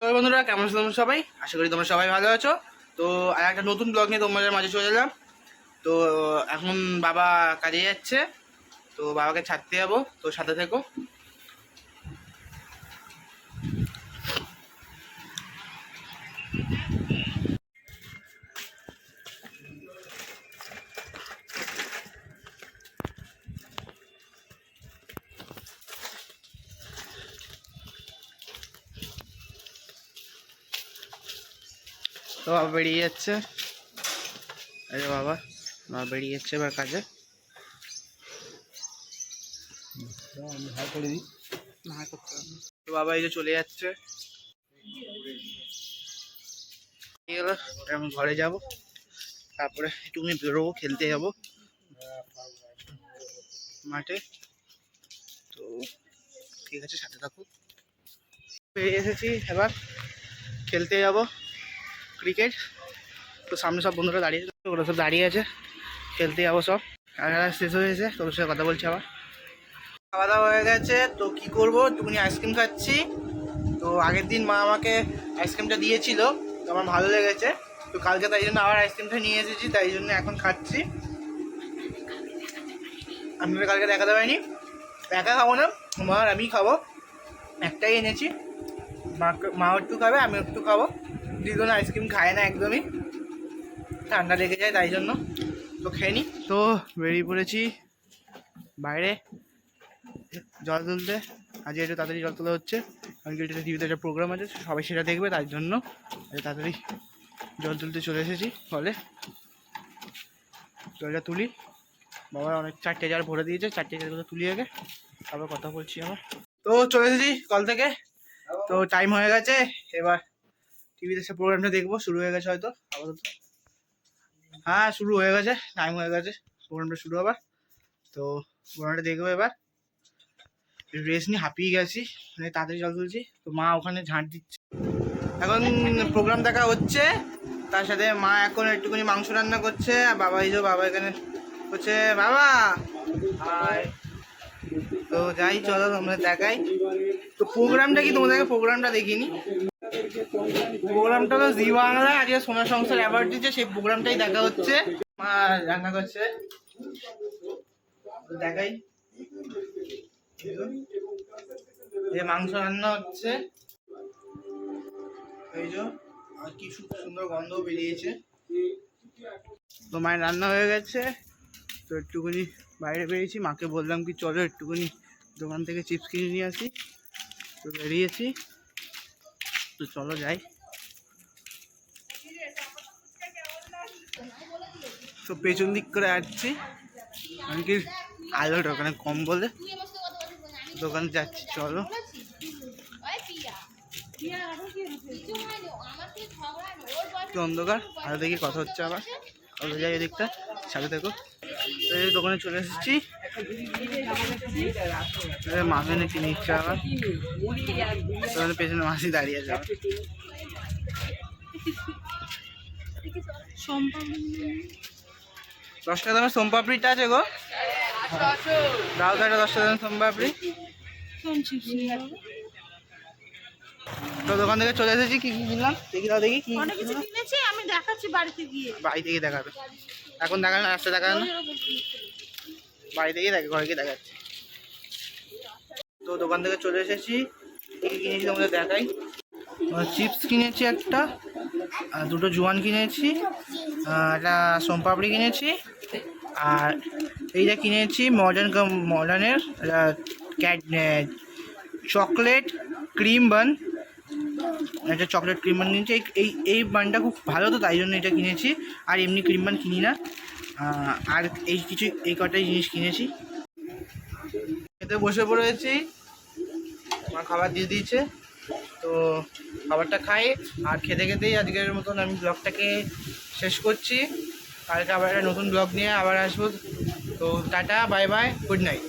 তো বন্ধুরা কেমন আছো তোমরা সবাই? আশা করি তোমরা সবাই ভালো আছো। তো আর একটা নতুন ব্লগ নিয়ে তোমাদের মাঝে চলে এলাম। তো এখন বাবা কাজে যাচ্ছে, তো বাবাকে ছাড়তে যাবো, তো সাথে থেকো। তো বাবা বেরিয়ে যাচ্ছে। আরে বাবা বেরিয়ে যাচ্ছে এবার কাজে। তো বাবা এই যে চলে যাচ্ছে। আমি ঘরে যাব, তারপরে একটুখানি বেরোবো, খেলতে যাব মাঠে। তো ঠিক আছে, সাথে থাকো। বেরিয়ে এসেছি, এবার খেলতে যাব ক্রিকেট। তো সামনে সব বন্ধুরা দাঁড়িয়ে আছে, ওরা সব দাঁড়িয়ে আছে, খেলতে যাবো সব। আর শেষ হয়েছে, তোর সাথে কথা বলছি আবার। খাওয়া দাওয়া হয়ে গেছে, তো কি করবো, একটুখানি আইসক্রিম খাচ্ছি। তো আগের দিন মা আমাকে আইসক্রিমটা দিয়েছিল, তো আমার ভালো লেগেছে। তো কালকে তাই জন্য আবার আইসক্রিমটা নিয়ে এসেছি, তাই জন্য এখন খাচ্ছি। আপনাদের কালকে দেখাতে পারিনি, একা খাবো না, মা আর আমি খাবো। একটাই এনেছি, মাও একটু খাবে, আমিও একটু খাবো। দুজনে আইসক্রিম খায় না একদমই, ঠান্ডা লেগে যায়, তাই জন্য তো খেয়ে নিই। তো বেরিয়ে পড়েছি বাইরে জল তুলতে। আজকে একটু তাড়াতাড়ি জল তোলা হচ্ছে, কারণ কি এটা টিভিতে একটা প্রোগ্রাম আছে, সবাই সেটা দেখবে, তার জন্য তাড়াতাড়ি জল তুলতে চলে এসেছি। ফলে জলটা তুলি, বাবা অনেক 4টে জার ভরে দিয়েছে, 4টে জারগুলো তুলি আগে, তারপর কথা বলছি আমার। তো চলে এসেছি কল থেকে, তো টাইম হয়ে গেছে, এবার টিভিতে সে প্রোগ্রামটা দেখবো। শুরু হয়ে গেছে হয়তো আপাতত, হ্যাঁ শুরু হয়ে গেছে, টাইম হয়ে গেছে প্রোগ্রামটা শুরু হবার। তো প্রোগ্রামটা দেখবো এবার। রেস্ট নিয়ে হাঁপিয়ে গেছি, মানে তাড়াতাড়ি জল তুলছি। তো মা ওখানে ঝাঁট দিচ্ছে, এখন প্রোগ্রাম দেখা হচ্ছে। তার সাথে মা এখন একটুখানি মাংস রান্না করছে, আর বাবা এই যে বাবা এখানে করছে। বাবা হাই। তো যাই, চলো তোমরা দেখাই। তো প্রোগ্রামটা কি, তোমাদেরকে প্রোগ্রামটা দেখিনি। প্রোগ্রামটা তো জি বাংলায় আজকে সোনার সংসার অ্যাওয়ার্ড দিচ্ছে, সেই প্রোগ্রামটাই দেখা হচ্ছে। মা রান্না করছে, দেখাই। এই মাংস রান্না হচ্ছে, এই যে আর কি সুন্দর গন্ধ বেরিয়েছে। তো মায়ের রান্না হয়ে গেছে, তো একটুখানি বাইরে বেরিয়েছি। মাকে বললাম কি চলো একটুখানি দোকান থেকে চিপস কিনে নিয়ে আসি, তো বেরিয়েছি। তো চলো যাই। তো পেছন দিক করে আসছি, আমি কি আলোটা ওখানে কম বলে দোকানে যাচ্ছি। চলো কি অন্ধকার, আরো দেখি কথা হচ্ছে আবার। চলো যাই এদিকটা, সাথে থেকো। এই দোকানে চলে এসেছি, মাকে এনে কিনে নিচ্ছে আবার। দোকানের পেছনে মাসি দাঁড়িয়ে আছে। 10 টাকা দামের সোমপাপড়িটা আছে গো, দাও তো একটা 10 টাকা দামের সোমপাপড়ি। তো দোকান থেকে চলে এসেছি, কি কি কিনলাম দেখি, দাও দেখি কি কিনেছি। আমি দেখাচ্ছি বাড়িতে গিয়ে, বাড়ি থেকে দেখাবে, এখন দেখানো না, রাস্তা দেখানো, বাড়ি থেকেই দেখে, ঘরে গিয়ে দেখাচ্ছি। তো দোকান থেকে চলে এসেছি, কি কি কিনেছি তোমাদের দেখাই। চিপস কিনেছি একটা, দুটো জোয়ান কিনেছি, একটা সোমপাপড়ি কিনেছি, আর এইটা কিনেছি মডার্নের চকলেট ক্রিম বান। একটা চকলেট ক্রিম বান কিনেছি, এই বানটা খুব ভালো, তো তাই জন্য এটা কিনেছি। আর এমনি ক্রিম বান কিনি না। আর এই কটাই জিনিস কিনেছি। খেতে বসে পড়েছি, মা খাবার দিয়ে দিয়েছে, তো খাবারটা খাই। আর খেতে খেতেই আজকের মতন আমি ব্লগটাকে শেষ করছি। কালকে আবার একটা নতুন ব্লগ নিয়ে আবার আসবো। তো tata, bye bye, good night.